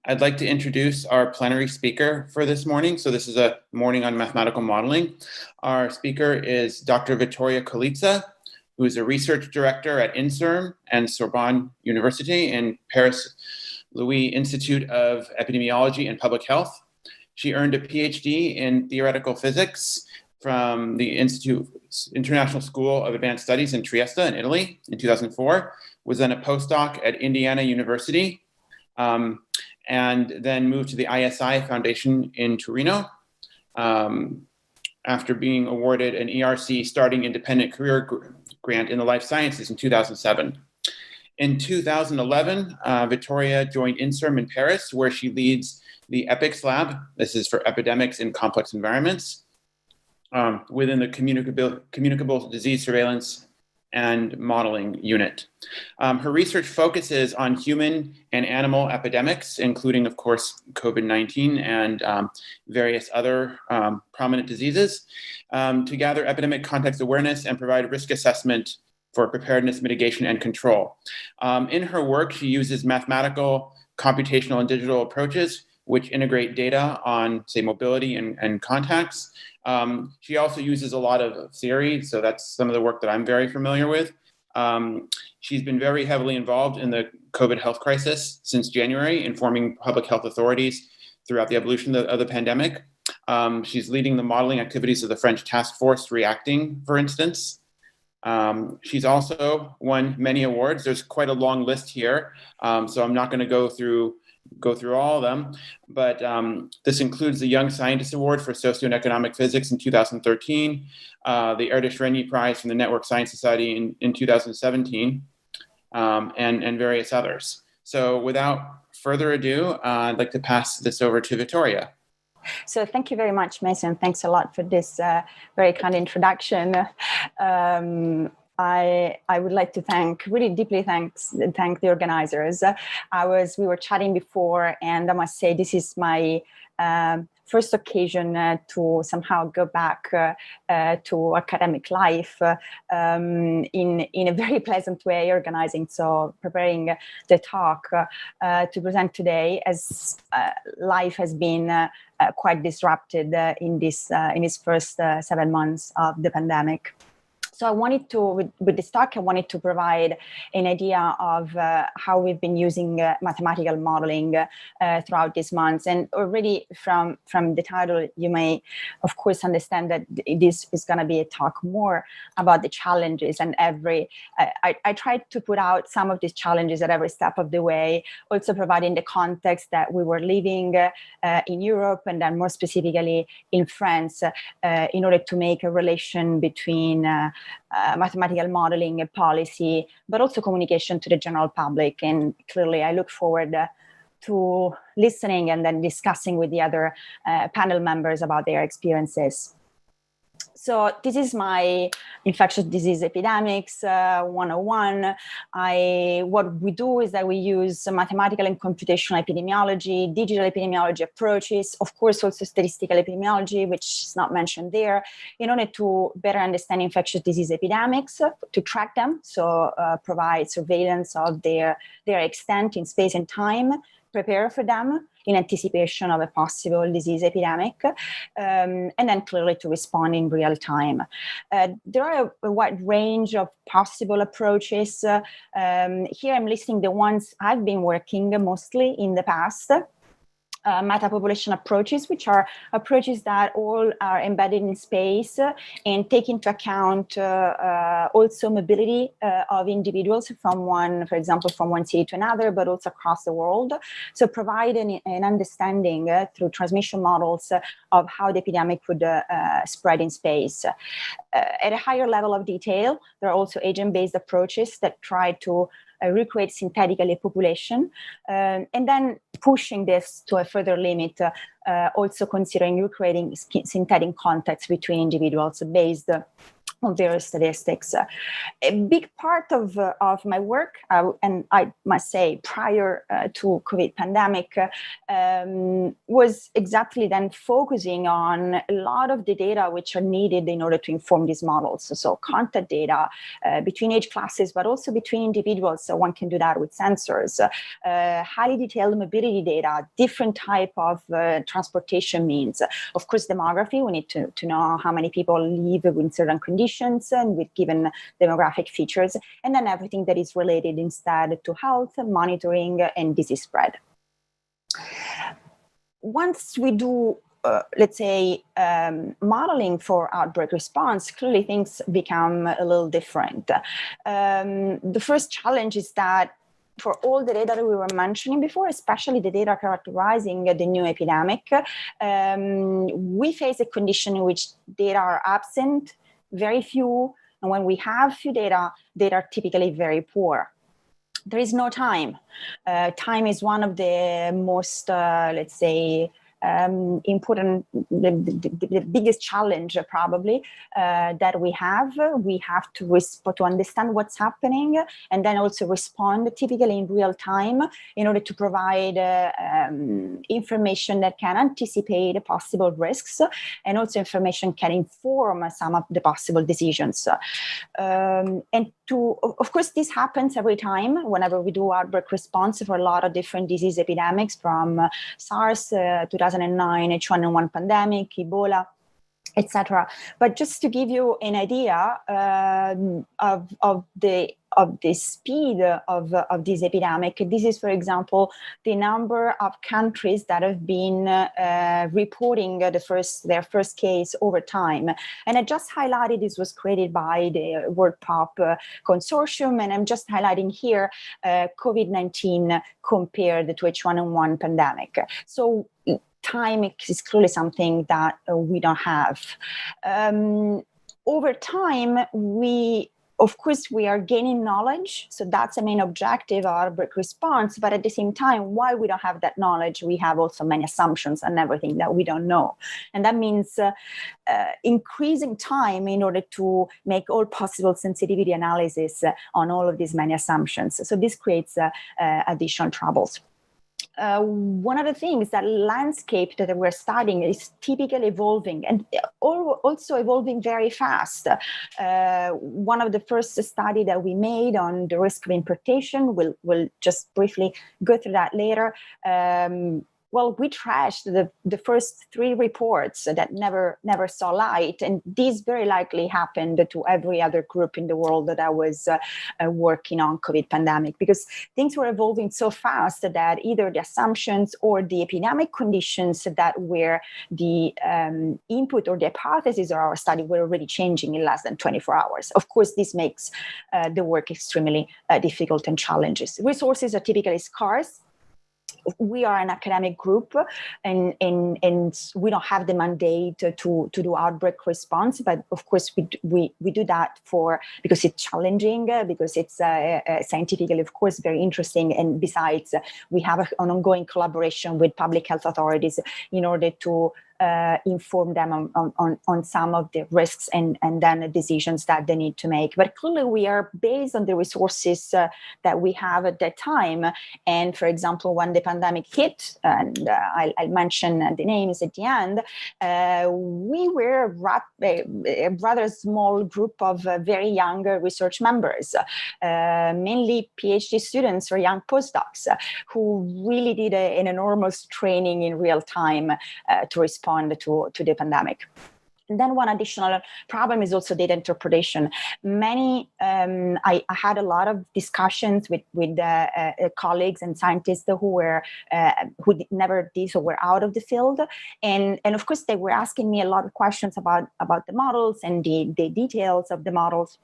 I'd like to introduce our plenary speaker for this morning. So this is a morning on mathematical modeling. Our speaker is Dr. Vittoria Colizza, who is a research director at INSERM and Sorbonne University in Paris Louis Institute of Epidemiology and Public Health. She earned a PhD in theoretical physics from the Institute's International School of Advanced Studies in Trieste in Italy in 2004, was then a postdoc at Indiana University, and then moved to the ISI Foundation in Torino after being awarded an ERC Starting Independent Career Grant in the Life Sciences in 2007. In 2011, Vittoria joined INSERM in Paris, where she leads the EPICS lab. This is for epidemics in complex environments within the communicable disease surveillance and modeling unit. Her research focuses on human and animal epidemics, including, of course, COVID-19 and various other prominent diseases, to gather epidemic context awareness and provide risk assessment for preparedness, mitigation, and control. In her work, she uses mathematical, computational, and digital approaches which integrate data on, say, mobility and contacts. She also uses a lot of theory, so that's some of the work that I'm very familiar with. She's been very heavily involved in the COVID health crisis since January, informing public health authorities throughout the evolution of the pandemic. She's leading the modeling activities of the French task force reacting, for instance. She's also won many awards. There's quite a long list here, so I'm not going to go through all of them, but this includes the Young Scientist Award for Socio and Economic Physics in 2013, the Erdős-Rényi Prize from the Network Science Society in 2017, and various others. So without further ado, I'd like to pass this over to Vittoria. So thank you very much, Mason. Thanks a lot for this very kind introduction. I would like to really deeply thank the organizers. We were chatting before, and I must say this is my first occasion to somehow go back to academic life in a very pleasant way, organizing, so preparing the talk to present today, as life has been quite disrupted in its first 7 months of the pandemic. So I wanted to, with this talk, I wanted to provide an idea of how we've been using mathematical modeling throughout these months. And already from the title, you may, of course, understand that this is going to be a talk more about the challenges. And I tried to put out some of these challenges at every step of the way, also providing the context that we were living in Europe, and then more specifically in France, in order to make a relation between mathematical modeling and policy, but also communication to the general public. And clearly, I look forward to listening and then discussing with the other panel members about their experiences. So this is my infectious disease epidemics 101. What we do is that we use mathematical and computational epidemiology, digital epidemiology approaches, of course also statistical epidemiology, which is not mentioned there, in order to better understand infectious disease epidemics, to track them, so provide surveillance of their extent in space and time, prepare for them in anticipation of a possible disease epidemic, and then clearly to respond in real time. There are a wide range of possible approaches. Here I'm listing the ones I've been working mostly in the past. Meta-population approaches, which are approaches that all are embedded in space and take into account also mobility of individuals for example, from one city to another, but also across the world. So provide an understanding through transmission models of how the epidemic would spread in space. At a higher level of detail, there are also agent-based approaches that try to recreate synthetically a population, and then pushing this to a further limit, also considering recreating synthetic contacts between individuals based on various statistics. A big part of my work, and I must say prior to COVID pandemic, was exactly then focusing on a lot of the data which are needed in order to inform these models. So contact data between age classes, but also between individuals. So one can do that with sensors, highly detailed mobility data, different type of transportation means. Of course, demography, we need to know how many people live with certain conditions and with given demographic features, and then everything that is related instead to health, monitoring, and disease spread. Once we do, let's say, modeling for outbreak response, clearly things become a little different. The first challenge is that for all the data that we were mentioning before, especially the data characterizing the new epidemic, we face a condition in which data are absent, very few, and when we have few data are typically very poor. There is no time. Time is one of the most, let's say, important, the biggest challenge probably that we have. We have to understand what's happening and then also respond typically in real time in order to provide information that can anticipate possible risks, and also information can inform some of the possible decisions. Of course, this happens every time whenever we do outbreak response for a lot of different disease epidemics, from SARS, 2009, H1N1 pandemic, Ebola, etc. But just to give you an idea of the speed of this epidemic, this is, for example, the number of countries that have been reporting their first case over time. And I just highlighted this was created by the World Pop Consortium, and I'm just highlighting here COVID-19 compared to H1N1 pandemic. So time is clearly something that we don't have. Over time, of course, we are gaining knowledge. So that's the main objective of outbreak response. But at the same time, while we don't have that knowledge, we have also many assumptions and everything that we don't know. And that means increasing time in order to make all possible sensitivity analysis on all of these many assumptions. So this creates additional troubles. One of the things, that landscape that we're studying is typically evolving, and also evolving very fast. One of the first study that we made on the risk of importation, we'll just briefly go through that later. Well, we trashed the first 3 reports that never saw light, and these very likely happened to every other group in the world that I was working on COVID pandemic, because things were evolving so fast that either the assumptions or the epidemic conditions that were the input or the hypothesis of our study were already changing in less than 24 hours. Of course, this makes the work extremely difficult and challenges. Resources are typically scarce. We are an academic group, and we don't have the mandate to do outbreak response. But of course, we do that because it's challenging, because it's scientifically, of course, very interesting. And besides, we have an ongoing collaboration with public health authorities in order to inform them on some of the risks and then the decisions that they need to make. But clearly, we are based on the resources that we have at that time. And for example, when the pandemic hit, and I'll mention the names at the end, we were a rather small group of very young research members, mainly PhD students or young postdocs, who really did an enormous training in real time to respond to the pandemic. And then one additional problem is also data interpretation. I had a lot of discussions with colleagues and scientists who never did or were out of the field, and of course they were asking me a lot of questions about the models and the details of the models.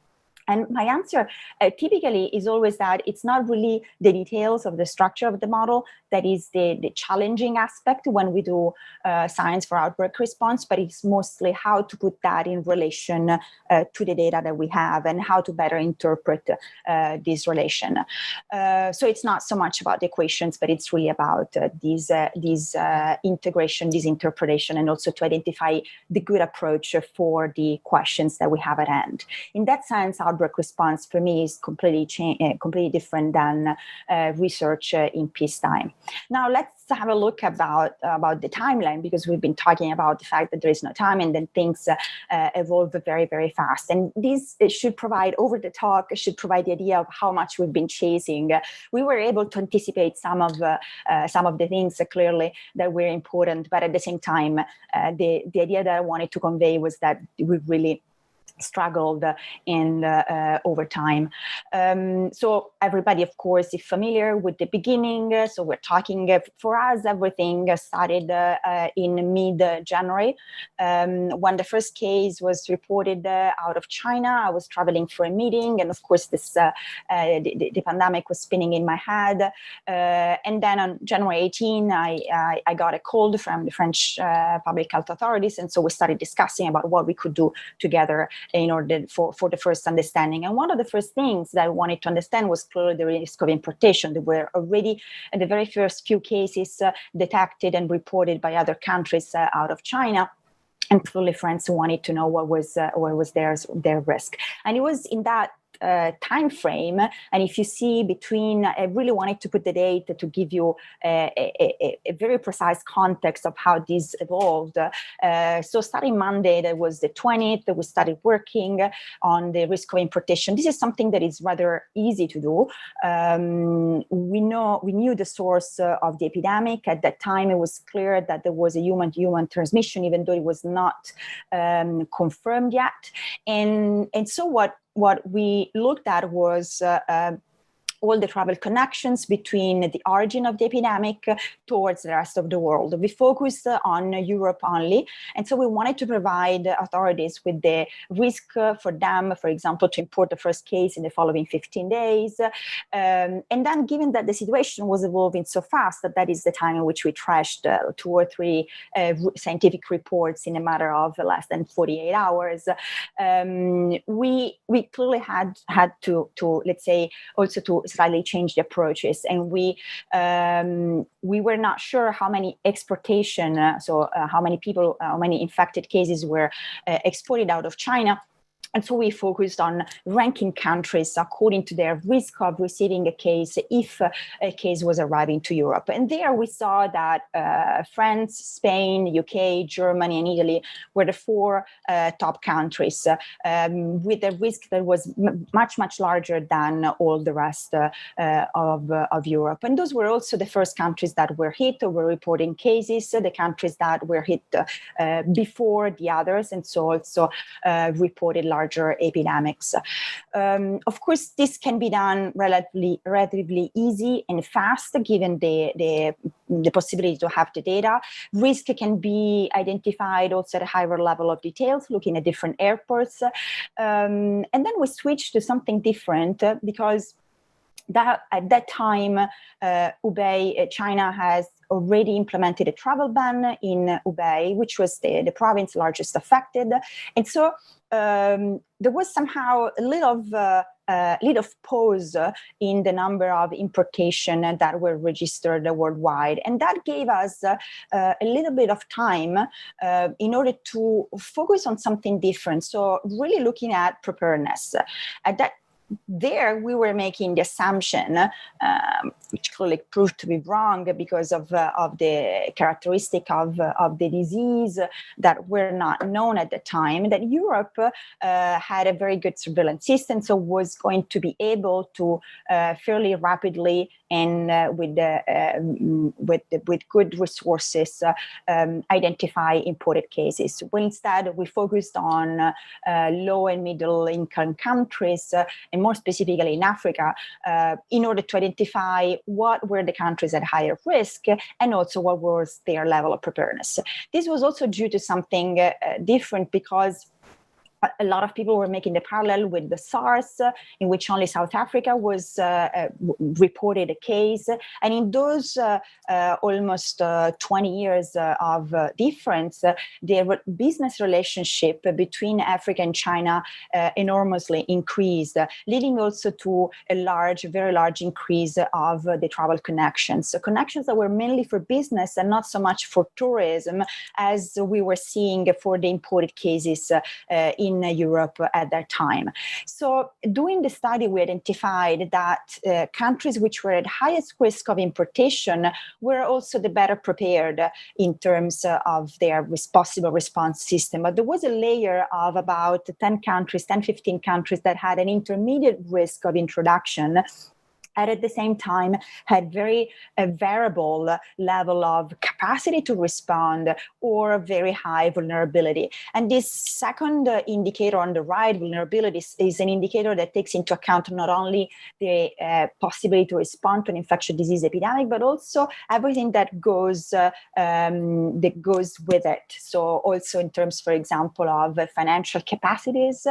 And my answer typically is always that it's not really the details of the structure of the model that is the challenging aspect when we do science for outbreak response, but it's mostly how to put that in relation to the data that we have and how to better interpret this relation. So it's not so much about the equations, but it's really about these integration, this interpretation, and also to identify the good approach for the questions that we have at hand. In that sense, outbreak response for me is completely different than research in peacetime. Now let's have a look about the timeline, because we've been talking about the fact that there is no time and then things evolve very, very fast. And this should provide, over the talk, should provide the idea of how much we've been chasing. We were able to anticipate some of the things clearly that were important, but at the same time, the idea that I wanted to convey was that we really struggled in over time. So everybody, of course, is familiar with the beginning. So we're talking, for us, everything started in mid-January. When the first case was reported out of China, I was traveling for a meeting. And of course, the pandemic was spinning in my head. And then on January 18, I got a call from the French public health authorities. And so we started discussing about what we could do together in order for the first understanding. And one of the first things that I wanted to understand was clearly the risk of importation. There were already the very first few cases detected and reported by other countries out of China. And clearly France wanted to know what was their risk. And it was in that time frame, and if you see between, I really wanted to put the date to give you a very precise context of how this evolved. So starting Monday, that was the 20th, we started working on the risk of importation. This is something that is rather easy to do. We knew the source of the epidemic. At that time, it was clear that there was a human-to-human transmission, even though it was not confirmed yet. And so what we looked at was all the travel connections between the origin of the epidemic towards the rest of the world. We focused on Europe only. And so we wanted to provide authorities with the risk for them, for example, to import the first case in the following 15 days. And then given that the situation was evolving so fast, that is the time in which we trashed 2 or 3 scientific reports in a matter of less than 48 hours, we clearly had to, let's say, also to slightly change the approaches, and we were not sure how many exportation, how many infected cases were exported out of China. And so we focused on ranking countries according to their risk of receiving a case if a case was arriving to Europe. And there we saw that France, Spain, UK, Germany, and Italy were the 4 top countries with a risk that was much, much larger than all the rest of Europe. And those were also the first countries that were hit or were reporting cases, the countries that were hit before the others, and so also reported larger epidemics. Of course, this can be done relatively easy and fast, given the possibility to have the data. Risk can be identified also at a higher level of details, looking at different airports. And then we switched to something different because at that time, Hubei, China has already implemented a travel ban in Hubei, which was the province largest affected. And so there was somehow a little of pause in the number of importation that were registered worldwide. And that gave us a little bit of time in order to focus on something different. So really looking at preparedness. There we were making the assumption, which clearly proved to be wrong because of the characteristic of the disease that were not known at the time, that Europe had a very good surveillance system, so was going to be able to fairly rapidly and with good resources identify imported cases. Well, instead, we focused on low and middle income countries, and more specifically in Africa, in order to identify what were the countries at higher risk and also what was their level of preparedness. This was also due to something different because a lot of people were making the parallel with the SARS, in which only South Africa was reported a case. And in those almost 20 years of difference, the business relationship between Africa and China enormously increased, leading also to a very large increase of the travel connections. So connections that were mainly for business and not so much for tourism, as we were seeing for the imported cases in Europe at that time. So doing the study, we identified that countries which were at highest risk of importation were also the better prepared in terms of their possible response system. But there was a layer of about 10 countries, 10, 15 countries that had an intermediate risk of introduction, and at the same time had very variable level of capacity to respond or very high vulnerability. And this second indicator on the right, vulnerability, is an indicator that takes into account not only the possibility to respond to an infectious disease epidemic, but also everything that goes with it. So also in terms, for example, of financial capacities,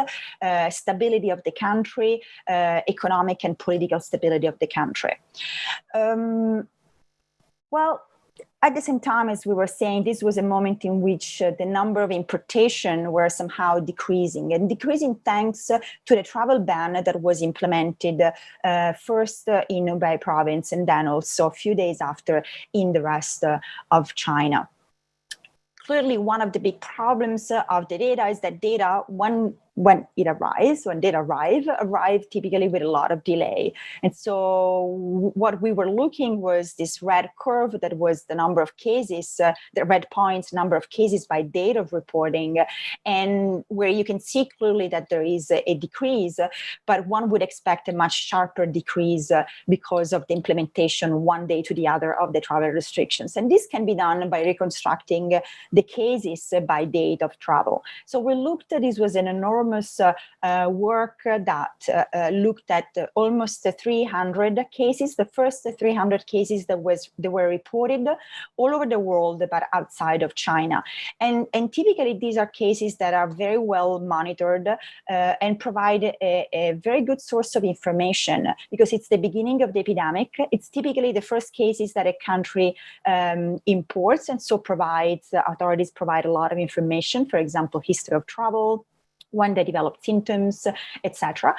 stability of the country, economic and political stability of the country. Well, at the same time, as we were saying, this was a moment in which the number of importation were somehow decreasing, and decreasing thanks to the travel ban that was implemented first in Hubei province and then also a few days after in the rest of China. Clearly, one of the big problems of the data is that data, when data arrive typically with a lot of delay. And so what we were looking was this red curve that was the number of cases, the red points, number of cases by date of reporting, and where you can see clearly that there is a decrease, but one would expect a much sharper decrease because of the implementation one day to the other of the travel restrictions. And this can be done by reconstructing the cases by date of travel. So we looked at, this was an enormous work that looked at almost 300 cases, the first 300 cases that were reported all over the world, but outside of China. And typically these are cases that are very well monitored and provide a very good source of information, because it's the beginning of the epidemic. It's typically the first cases that a country imports, and so authorities provide a lot of information, for example, history of travel, when they develop symptoms, etc.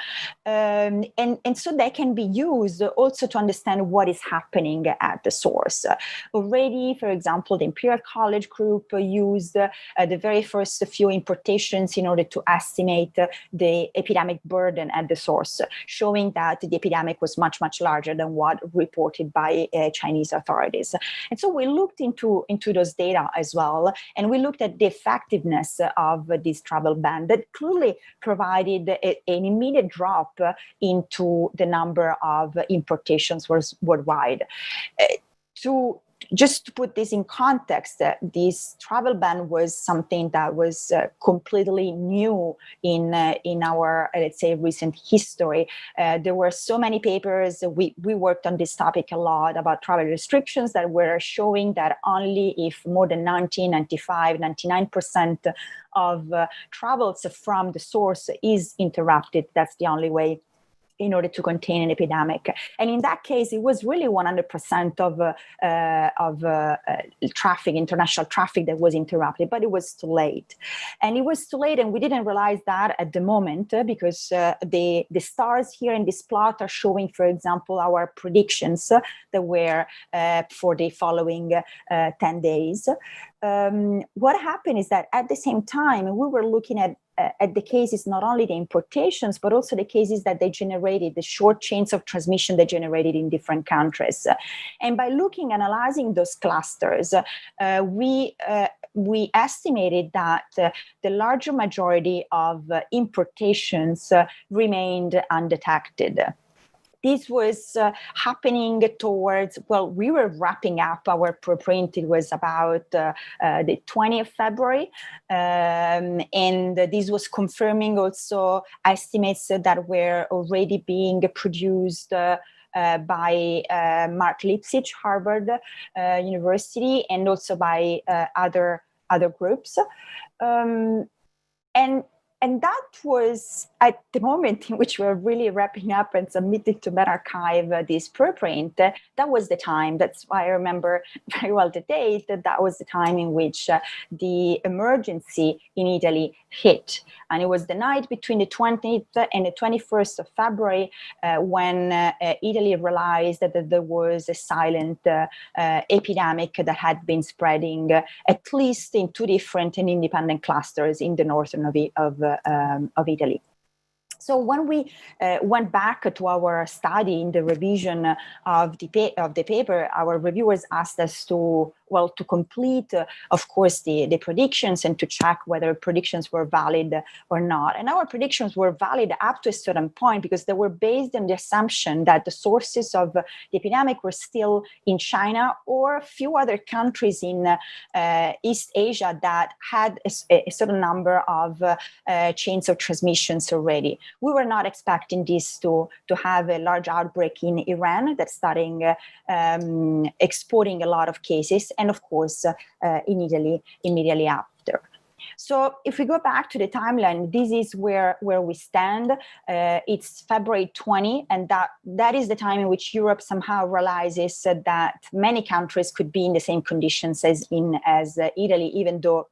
And so they can be used also to understand what is happening at the source. Already, for example, the Imperial College Group used the very first few importations in order to estimate the epidemic burden at the source, showing that the epidemic was much, much larger than what reported by Chinese authorities. And so we looked into those data as well, and we looked at the effectiveness of this travel ban that clearly provided an immediate drop into the number of importations worldwide. Just to put this in context, this travel ban was something that was completely new in our, let's say, recent history. There were so many papers. We worked on this topic a lot about travel restrictions that were showing that only if more than 99% of travels from the source is interrupted, that's the only way in order to contain an epidemic. And in that case, it was really 100% of traffic, international traffic, that was interrupted, but it was too late. And it was too late, and we didn't realize that at the moment, because the stars here in this plot are showing, for example, our predictions that were for the following 10 days. What happened is that at the same time, we were looking at the cases, not only the importations, but also the cases that they generated, the short chains of transmission they generated in different countries. And by analyzing those clusters, we estimated that the larger majority of importations remained undetected. This was happening towards, we were wrapping up our preprint. It was about the 20th of February. And this was confirming also estimates that were already being produced by Mark Lipsitch, Harvard University, and also by other groups. And And that was at the moment in which we were really wrapping up and submitting to medRxiv this preprint. That was the time. That's why I remember very well the date. That was the time in which the emergency in Italy hit. And it was the night between the 20th and the 21st of February when Italy realized that there was a silent epidemic that had been spreading at least in two different and independent clusters in the northern of Italy. So when we went back to our study in the revision of the paper, our reviewers asked us to complete, of course, the predictions and to check whether predictions were valid or not. And our predictions were valid up to a certain point because they were based on the assumption that the sources of the epidemic were still in China or a few other countries in East Asia that had a certain number of chains of transmissions already. We were not expecting this to have a large outbreak in Iran that's starting exporting a lot of cases, and of course in Italy immediately after. So if we go back to the timeline, this is where we stand. It's February 20, and that is the time in which Europe somehow realizes that many countries could be in the same conditions as Italy, even though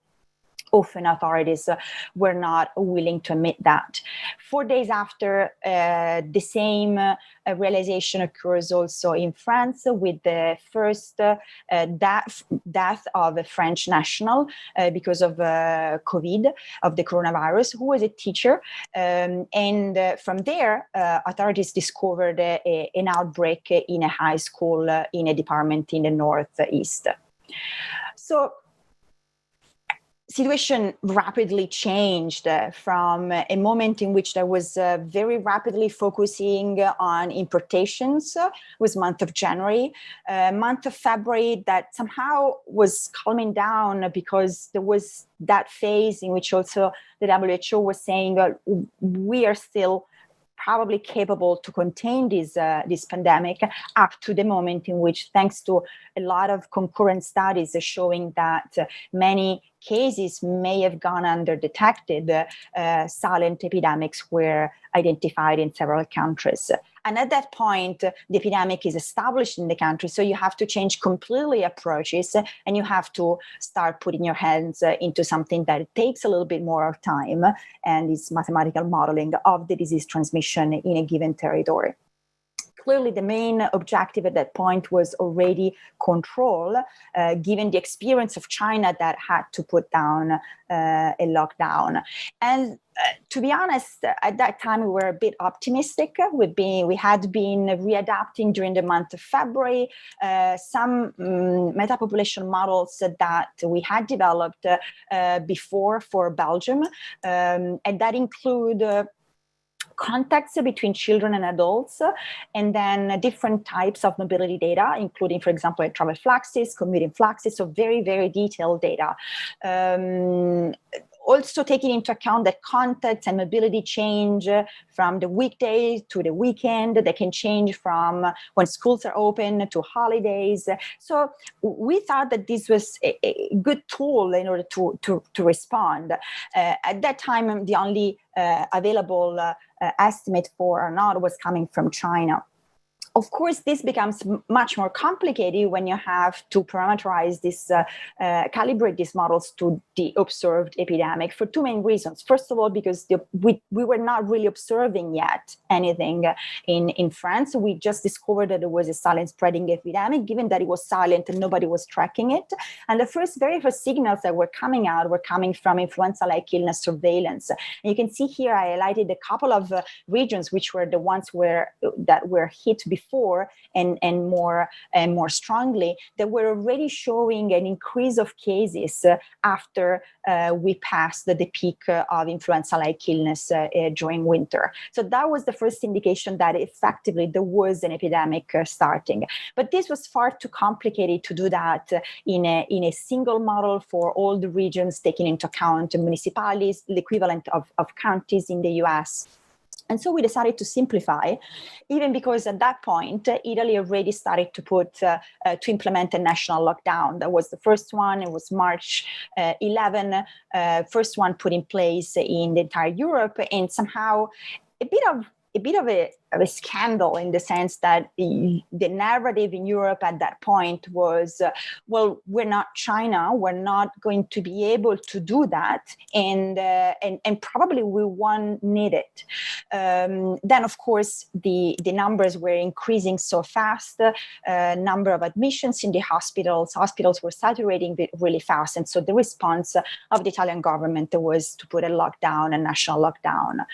often authorities were not willing to admit that. 4 days after, the same realization occurs also in France with the first death of a French national because of COVID, of the coronavirus, who was a teacher. And from there, authorities discovered an outbreak in a high school in a department in the northeast. So situation rapidly changed from a moment in which there was very rapidly focusing on importations, was month of January, month of February that somehow was calming down because there was that phase in which also the WHO was saying we are still probably capable to contain this pandemic, up to the moment in which, thanks to a lot of concurrent studies showing that many cases may have gone undetected, silent epidemics were identified in several countries. And at that point, the epidemic is established in the country. So you have to change completely approaches, and you have to start putting your hands into something that takes a little bit more of time, and it's mathematical modeling of the disease transmission in a given territory. Clearly, the main objective at that point was already control, given the experience of China that had to put down a lockdown. And to be honest, at that time, we were a bit optimistic. We had been readapting during the month of February some metapopulation models that we had developed before for Belgium, and that include contacts between children and adults, and then different types of mobility data, including, for example, travel fluxes, commuting fluxes, so very, very detailed data. Also taking into account that contacts and mobility change from the weekday to the weekend. They can change from when schools are open to holidays. So we thought that this was a good tool in order to respond. At that time, the only available estimate for or not was coming from China. Of course, this becomes much more complicated when you have to parameterize this, calibrate these models to the observed epidemic for two main reasons. First of all, because we were not really observing yet anything in France. We just discovered that there was a silent spreading epidemic, given that it was silent and nobody was tracking it. And the very first signals that were coming out were coming from influenza-like illness surveillance. And you can see here, I highlighted a couple of regions which were the ones that were hit before and more strongly, that were already showing an increase of cases after we passed the peak of influenza-like illness during winter. So that was the first indication that effectively there was an epidemic starting. But this was far too complicated to do that in a single model for all the regions, taking into account municipalities, the equivalent of counties in the US. And so we decided to simplify, even because at that point, Italy already started to implement a national lockdown. That was the first one. It was March 11, first one put in place in the entire Europe, and somehow a bit of a scandal in the sense that the narrative in Europe at that point was, well, we're not China, we're not going to be able to do that, and probably we won't need it. Then, of course, the numbers were increasing so fast. Number of admissions in the hospitals were saturating really fast, and so the response of the Italian government was to put a national lockdown.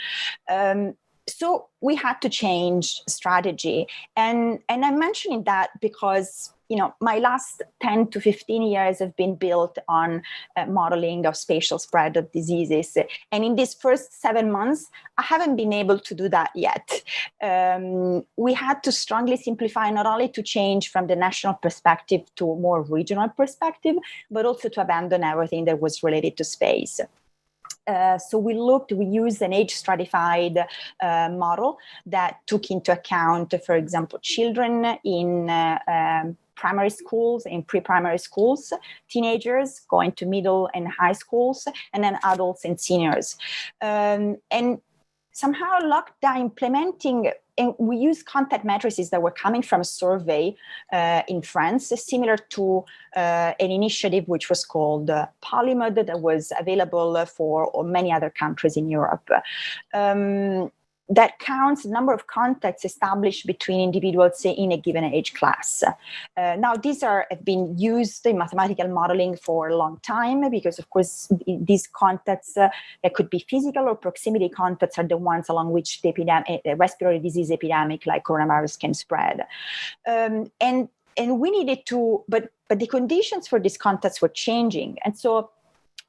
So we had to change strategy. And I'm mentioning that because, my last 10 to 15 years have been built on modeling of spatial spread of diseases. And in these first 7 months, I haven't been able to do that yet. We had to strongly simplify, not only to change from the national perspective to a more regional perspective, but also to abandon everything that was related to space. So we used an age stratified model that took into account, for example, children in primary schools, in pre-primary schools, teenagers going to middle and high schools, and then adults and seniors. And somehow implementing, and we used contact matrices that were coming from a survey in France, similar to an initiative which was called Polymod, that was available for many other countries in Europe. That counts the number of contacts established between individuals in a given age class. Now, these have been used in mathematical modeling for a long time because, of course, these contacts that could be physical or proximity contacts are the ones along which the respiratory disease epidemic like coronavirus can spread. And we needed to, but the conditions for these contacts were changing. And so,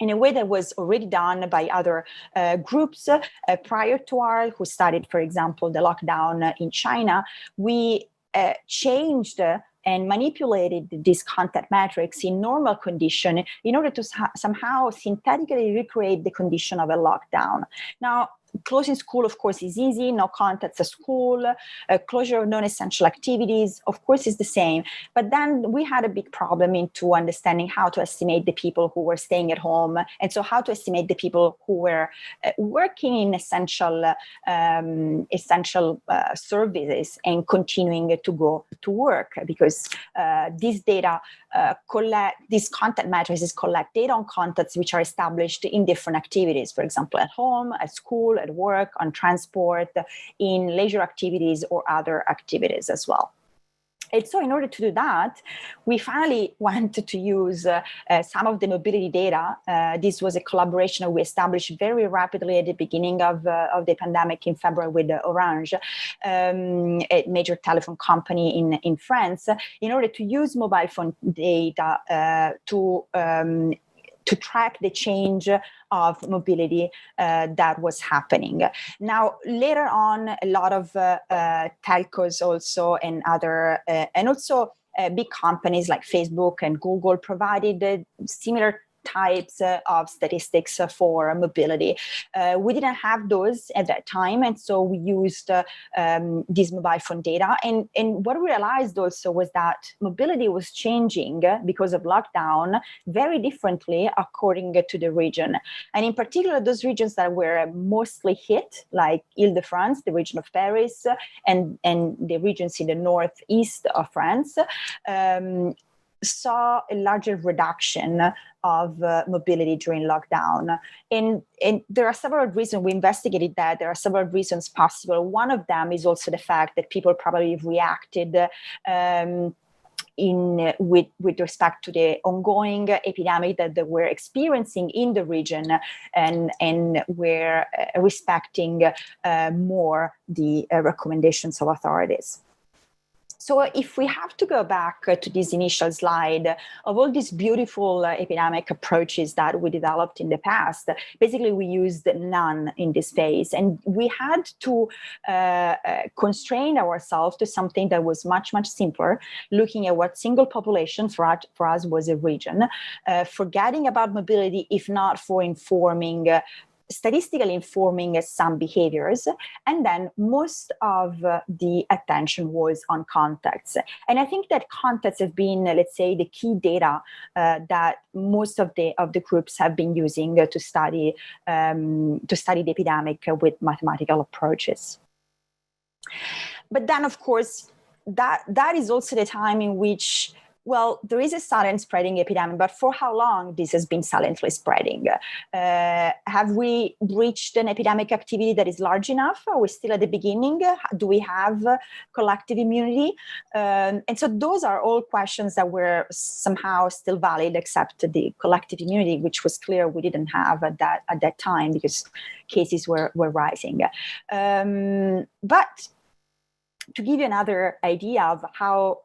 in a way that was already done by other groups prior to ours, who studied, for example, the lockdown in China, we changed and manipulated this contact matrix in normal condition in order to somehow synthetically recreate the condition of a lockdown. Now, closing school, of course, is easy. No contacts at school. Closure of non-essential activities, of course, is the same. But then we had a big problem into understanding how to estimate the people who were staying at home, and so how to estimate the people who were working in essential services and continuing to go to work, because these contact matrices collect data on contacts which are established in different activities, for example, at home, at school, at work, on transport, in leisure activities or other activities as well. And so in order to do that, we finally wanted to use some of the mobility data. This was a collaboration that we established very rapidly at the beginning of the pandemic in February with Orange, a major telephone company in France, in order to use mobile phone data to track the change of mobility that was happening. Now, later on, a lot of telcos also and other, and also big companies like Facebook and Google provided similar types of statistics for mobility. We didn't have those at that time, and so we used this mobile phone data. And what we realized also was that mobility was changing because of lockdown very differently according to the region. And in particular, those regions that were mostly hit, like Ile-de-France, the region of Paris, and the regions in the northeast of France, saw a larger reduction of mobility during lockdown. And there are several reasons. We investigated that. There are several reasons possible. One of them is also the fact that people probably reacted with respect to the ongoing epidemic that they were experiencing in the region, and were respecting more the recommendations of authorities. So if we have to go back to this initial slide of all these beautiful epidemic approaches that we developed in the past, basically we used none in this phase. And we had to constrain ourselves to something that was much, much simpler, looking at what single population for us was a region, forgetting about mobility, if not for informing statistically informing some behaviors. And then most of the attention was on contacts. And I think that contacts have been, let's say, the key data that most of the groups have been using to study the epidemic with mathematical approaches. But then, of course, that is also the time in which, well, there is a silent spreading epidemic, but for how long this has been silently spreading? Have we reached an epidemic activity that is large enough? Are we still at the beginning? Do we have collective immunity? And so those are all questions that were somehow still valid, except the collective immunity, which was clear we didn't have at that time because cases were rising. But to give you another idea of how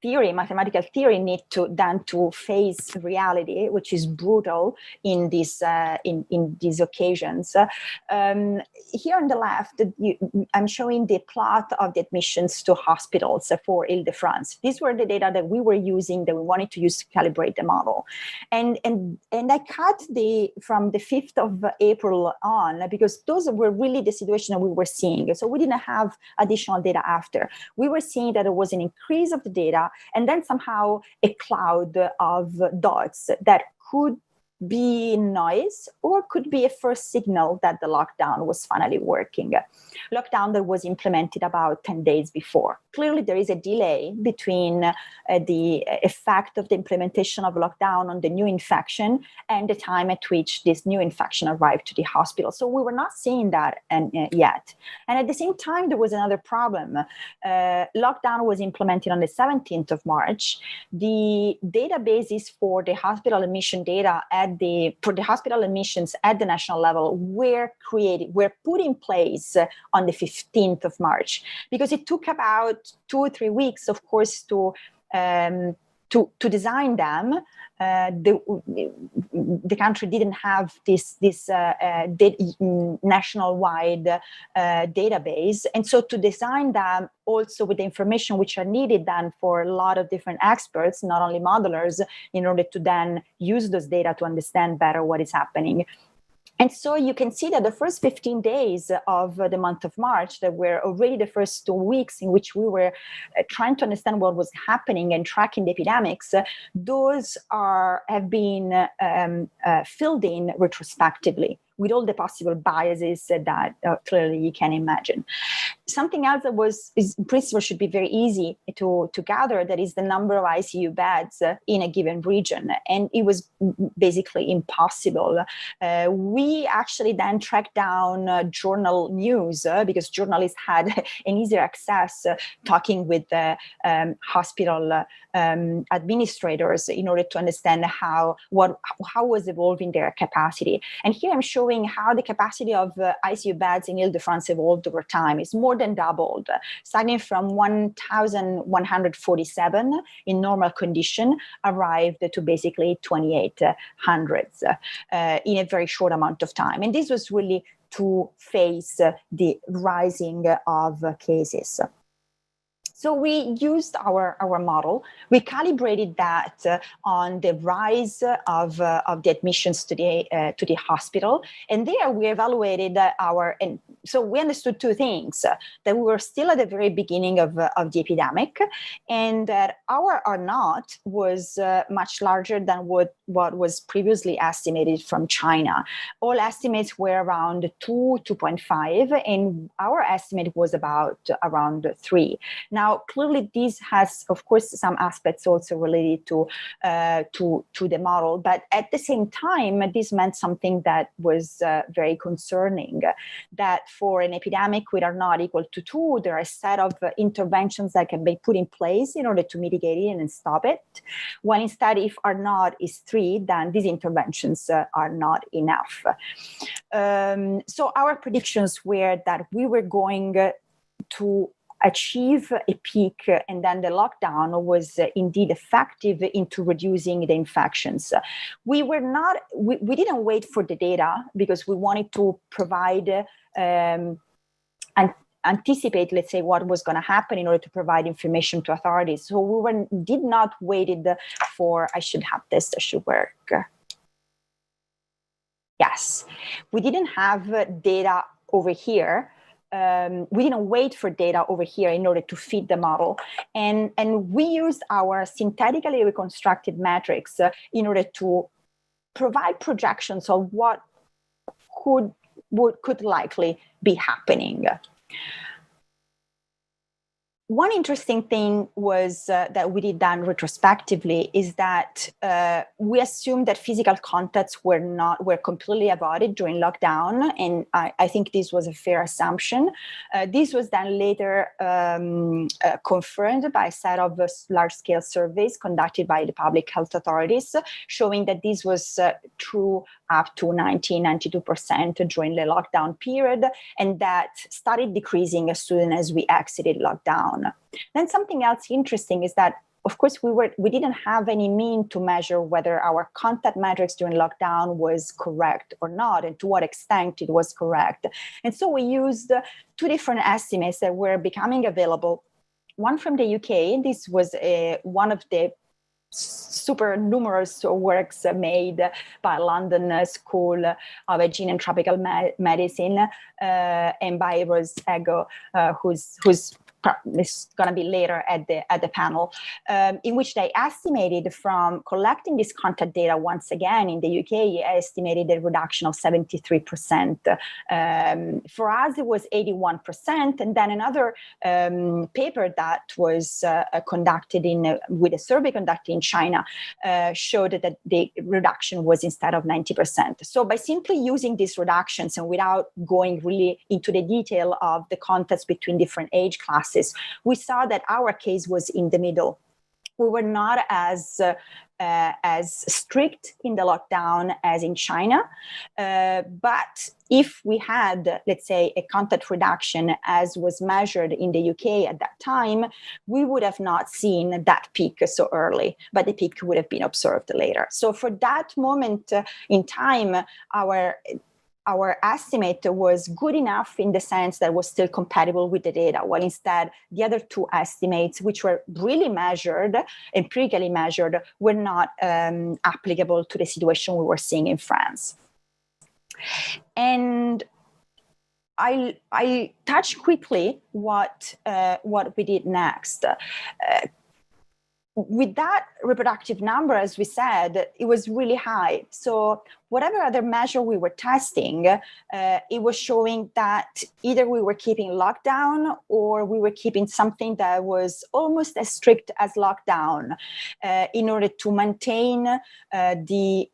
mathematical theory need to face reality, which is brutal in these occasions. Here on the left, I'm showing the plot of the admissions to hospitals for Ile-de-France. These were the data that we were using, that we wanted to use to calibrate the model. And I cut from the 5th of April on, because those were really the situation that we were seeing. So we didn't have additional data after. We were seeing that there was an increase of the data, and then somehow a cloud of dots that could be noise or could be a first signal that the lockdown was finally working. Lockdown that was implemented about 10 days before. Clearly, there is a delay between the effect of the implementation of lockdown on the new infection and the time at which this new infection arrived to the hospital. So we were not seeing that yet. And at the same time, there was another problem. Lockdown was implemented on the 17th of March. The databases for the hospital admission data for the hospital admissions at the national level were put in place on the 15th of March, because it took about 2 or 3 weeks, of course, to design them. The country didn't have this national-wide database. And so to design them also with the information which are needed then for a lot of different experts, not only modelers, in order to then use those data to understand better what is happening. And so you can see that the first 15 days of the month of March, that were already the first 2 weeks in which we were trying to understand what was happening and tracking the epidemics, those have been filled in retrospectively with all the possible biases that clearly you can imagine. Something else that in principle should be very easy to gather, that is the number of ICU beds in a given region. And it was basically impossible. We actually then tracked down journal news because journalists had an easier access talking with the hospital administrators in order to understand how was evolving their capacity. And here I'm showing how the capacity of ICU beds in Ile-de-France evolved over time. It's more than doubled, starting from 1,147 in normal condition, arrived to basically 2,800 in a very short amount of time. And this was really to face the rising of cases. So we used our model. We calibrated that on the rise of the admissions to the hospital, and there we evaluated and so we understood two things: that we were still at the very beginning of the epidemic, and that our R naught was much larger than what was previously estimated from China. All estimates were around 2.5, and our estimate was about around 3. Now, clearly, this has, of course, some aspects also related to the model, but at the same time, this meant something that was very concerning. That for an epidemic with R naught equal to 2, there are a set of interventions that can be put in place in order to mitigate it and stop it. When instead, if R naught is 3, then these interventions are not enough. So our predictions were that we were going to achieve a peak, and then the lockdown was indeed effective into reducing the infections. We didn't wait for the data because we wanted to provide and anticipate, let's say, what was going to happen in order to provide information to authorities. So we did not wait for, I should have this, that should work. Yes. We didn't have data over here. We didn't wait for data over here in order to feed the model. And we used our synthetically reconstructed metrics in order to provide projections of what could likely be happening. One interesting thing was that we did done retrospectively is that we assumed that physical contacts were completely avoided during lockdown, and I think this was a fair assumption. This was then later confirmed by a set of large-scale surveys conducted by the public health authorities, showing that this was true up to 92% during the lockdown period, and that started decreasing as soon as we exited lockdown. Then something else interesting is that, of course, we didn't have any mean to measure whether our contact metrics during lockdown was correct or not, and to what extent it was correct. And so we used two different estimates that were becoming available. One from the UK, and this was one of the super numerous works made by London School of Hygiene and Tropical Medicine and by Rose Ego, who's is going to be later at the panel, in which they estimated from collecting this contact data once again in the UK, estimated a reduction of 73%. For us, it was 81%. And then another paper that was conducted with a survey conducted in China showed that the reduction was instead of 90%. So by simply using these reductions and without going really into the detail of the contacts between different age classes, we saw that our case was in the middle. We were not as strict in the lockdown as in China, but if we had, let's say, a contact reduction as was measured in the UK at that time, we would have not seen that peak so early, but the peak would have been observed later. So for that moment in time, our estimate was good enough in the sense that it was still compatible with the data, while instead the other two estimates, which were really measured, empirically measured, were not applicable to the situation we were seeing in France. And I touch quickly what we did next. With that reproductive number, as we said, it was really high. So whatever other measure we were testing, it was showing that either we were keeping lockdown or we were keeping something that was almost as strict as lockdown in order to maintain the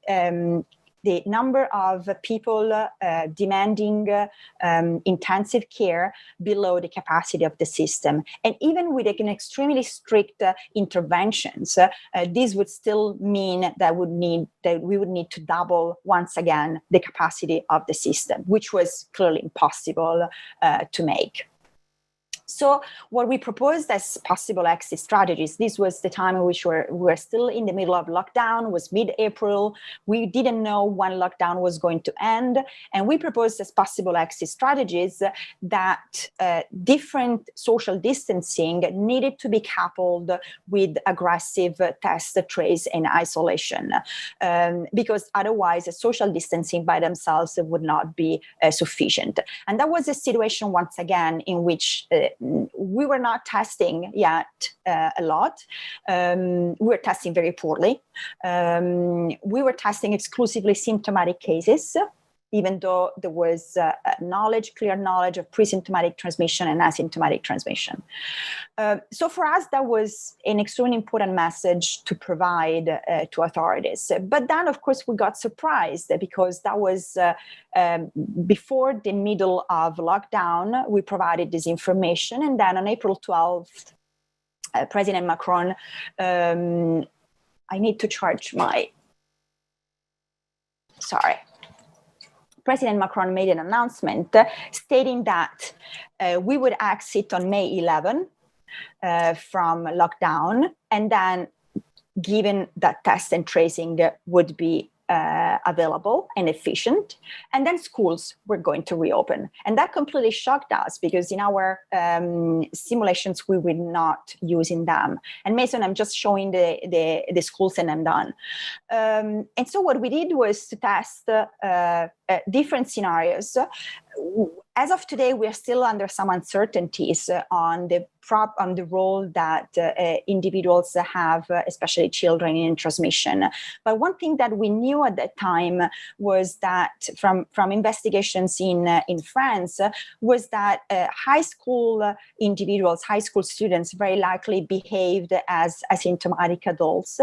number of people demanding intensive care below the capacity of the system. And even with an extremely strict interventions, this would still mean that we would need to double once again the capacity of the system, which was clearly impossible to make. So what we proposed as possible exit strategies, this was the time in which we were still in the middle of lockdown, was mid-April. We didn't know when lockdown was going to end. And we proposed as possible exit strategies that different social distancing needed to be coupled with aggressive test, trace, and isolation. Because otherwise, social distancing by themselves would not be sufficient. And that was a situation, once again, in which we were not testing yet a lot. We were testing very poorly. We were testing exclusively symptomatic cases, even though there was clear knowledge of pre-symptomatic transmission and asymptomatic transmission. So for us, that was an extremely important message to provide to authorities. But then, of course, we got surprised because that was before the middle of lockdown. We provided this information. And then on April 12th, President Macron, I need to charge my, sorry. President Macron made an announcement stating that we would exit on May 11 from lockdown, and then given that test and tracing would be available and efficient. And then schools were going to reopen. And that completely shocked us because in our simulations, we were not using them. And Mason, I'm just showing the schools and I'm done. And so what we did was to test different scenarios. As of today, we are still under some uncertainties on the role that individuals have, especially children, in transmission. But one thing that we knew at that time was that from investigations in France was that high school individuals, high school students, very likely behaved as asymptomatic adults,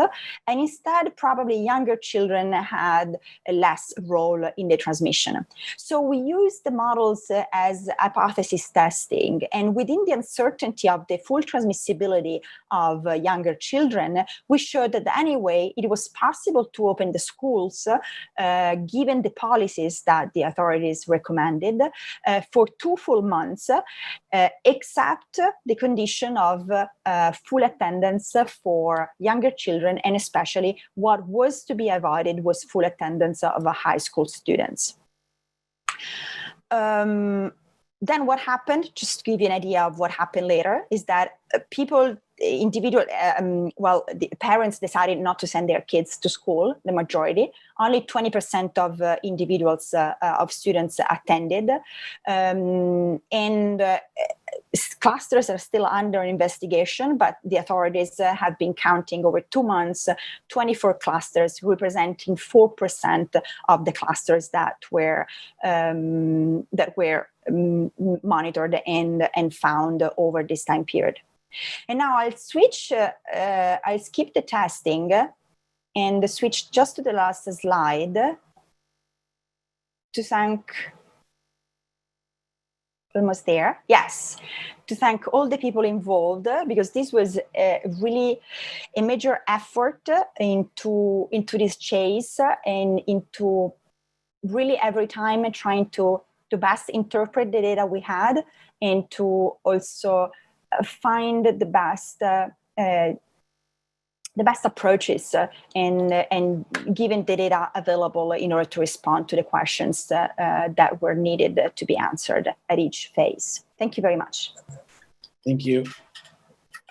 and instead probably younger children had a less role in the transmission. So we used the models as hypothesis testing, and within the uncertainty of the full transmissibility of younger children, we showed that anyway, it was possible to open the schools, given the policies that the authorities recommended, for 2 full months, except the condition of full attendance for younger children, and especially what was to be avoided was full attendance of high school students. Then what happened, just to give you an idea of what happened later, is that the parents decided not to send their kids to school, the majority. Only 20% of individuals, of students attended. Clusters are still under investigation, but the authorities have been counting over 2 months, 24 clusters, representing 4% of the clusters that were monitored and found over this time period. And now I'll switch, I'll skip the testing and switch just to the last slide to thank, almost there, yes, to thank all the people involved, because this was really a major effort into this chase and into really every time trying to best interpret the data we had and to also find the best approaches and given the data available in order to respond to the questions that were needed to be answered at each phase. Thank you very much. Thank you.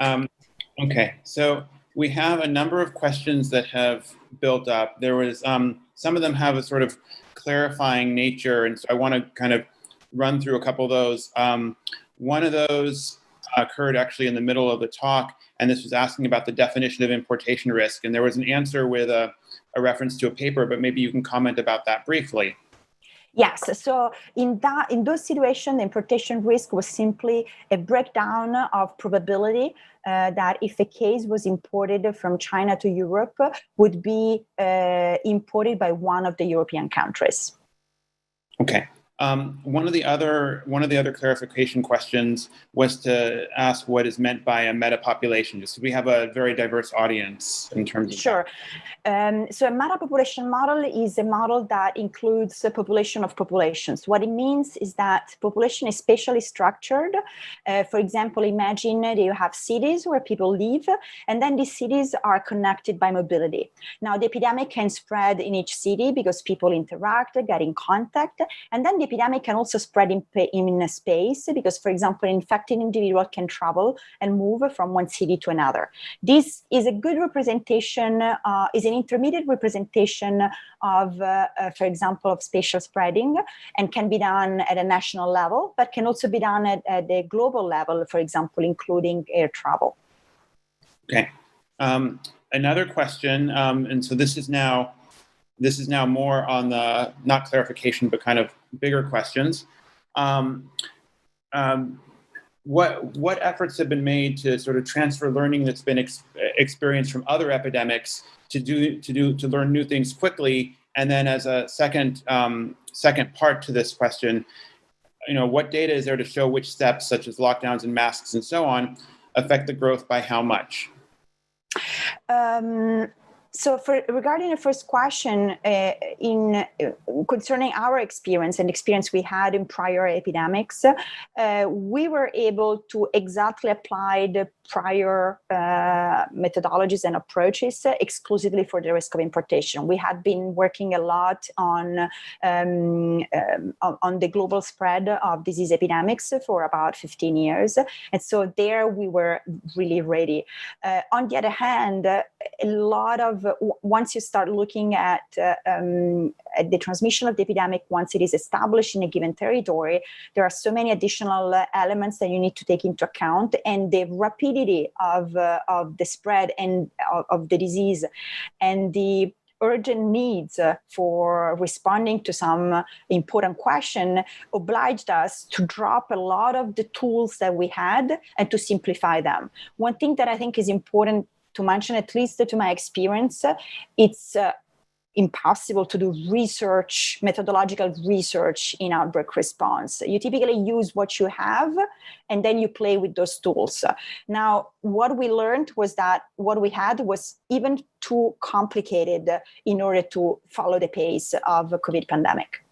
Okay, so we have a number of questions that have built up. There was some of them have a sort of clarifying nature, and so I want to kind of run through a couple of those. One of those occurred actually in the middle of the talk, and this was asking about the definition of importation risk, and there was an answer with a reference to a paper, but maybe you can comment about that briefly. Yes, so in those situations, the importation risk was simply a breakdown of probability that if a case was imported from China to Europe, would be imported by one of the European countries. Okay. One of the other clarification questions was to ask what is meant by a meta-population, just so we have a very diverse audience in terms of Sure. So a meta-population model is a model that includes a population of populations. What it means is that population is spatially structured. For example, imagine that you have cities where people live, and then these cities are connected by mobility. Now, the epidemic can spread in each city because people interact, get in contact, and then the epidemic can also spread in a space because, for example, an infected individual can travel and move from one city to another. This is a good representation, is an intermediate representation of, for example, of spatial spreading, and can be done at a national level, but can also be done at the global level, for example, including air travel. Okay. Another question, and so this is now more on the, not clarification, but kind of bigger questions. What efforts have been made to sort of transfer learning that's been experienced from other epidemics to learn new things quickly? And then as a second part to this question, what data is there to show which steps, such as lockdowns and masks and so on, affect the growth by how much? So regarding the first question, concerning our experience and experience we had in prior epidemics, we were able to exactly apply the prior methodologies and approaches exclusively for the risk of importation. We had been working a lot on the global spread of disease epidemics for about 15 years. And so there we were really ready. On the other hand, a lot of, once you start looking at the transmission of the epidemic, once it is established in a given territory, there are so many additional elements that you need to take into account, and the rapidity of the spread and of the disease and the urgent needs for responding to some important question obliged us to drop a lot of the tools that we had and to simplify them. One thing that I think is important to mention, at least to my experience, it's impossible to do research, methodological research in outbreak response. You typically use what you have, and then you play with those tools. Now, what we learned was that what we had was even too complicated in order to follow the pace of the COVID pandemic.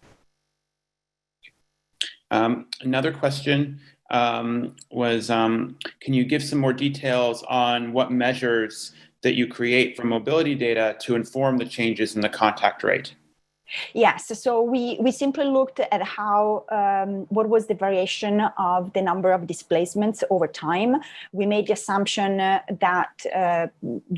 Another question was, can you give some more details on what measures that you create from mobility data to inform the changes in the contact rate? Yes, so we simply looked at how, what was the variation of the number of displacements over time. We made the assumption that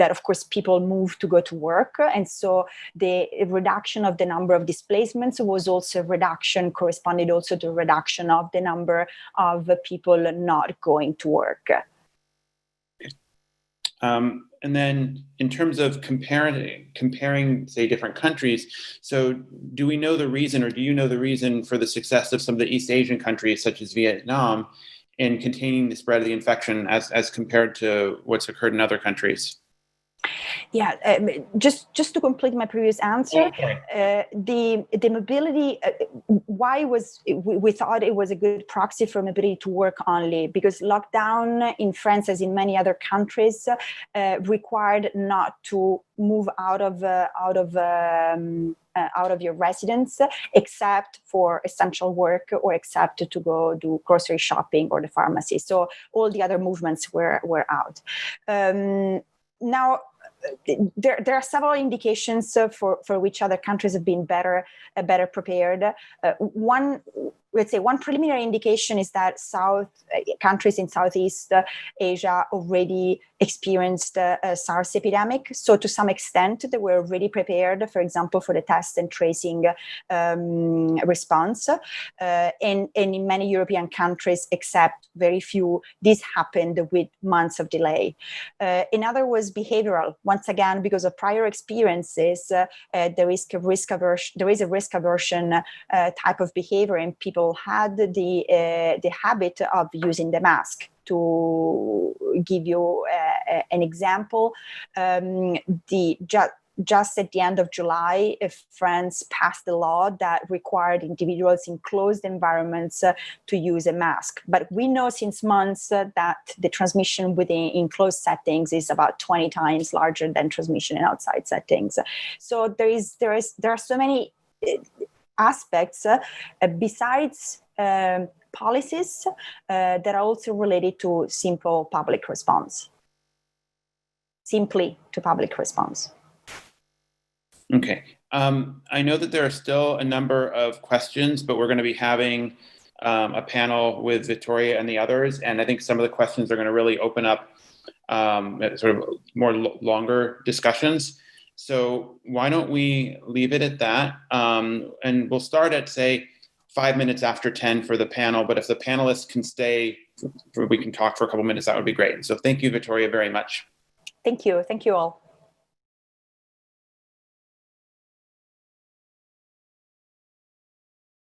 of course people move to go to work, and so the reduction of the number of displacements was also corresponded also to a reduction of the number of people not going to work. And then in terms of comparing, say, different countries, so do we know the reason, or do you know the reason for the success of some of the East Asian countries, such as Vietnam, in containing the spread of the infection as compared to what's occurred in other countries? Yeah, just to complete my previous answer, the mobility, why we thought it was a good proxy for mobility to work only, because lockdown in France, as in many other countries, required not to move out of your residence, except for essential work or except to go do grocery shopping or the pharmacy. So all the other movements were out. Now, there are several indications for which other countries have been better prepared. One preliminary indication is that countries in Southeast Asia already experienced a SARS epidemic. So to some extent, they were already prepared, for example, for the test and tracing response. And in many European countries, except very few, this happened with months of delay. Another was behavioral. Once again, because of prior experiences, there is a risk aversion type of behavior, and people had the habit of using the mask. To give you an example, just at the end of July, France passed a law that required individuals in closed environments to use a mask. But we know since months that the transmission within enclosed settings is about 20 times larger than transmission in outside settings. So there are so many aspects besides policies that are also related to simply to public response. Okay. I know that there are still a number of questions, but we're going to be having a panel with Vittoria and the others, and I think some of the questions are going to really open up sort of more longer discussions. So why don't we leave it at that? And we'll start at, say, 5 minutes after 10 for the panel, but if the panelists can stay, we can talk for a couple minutes, that would be great. So thank you, Vittoria, very much. Thank you all.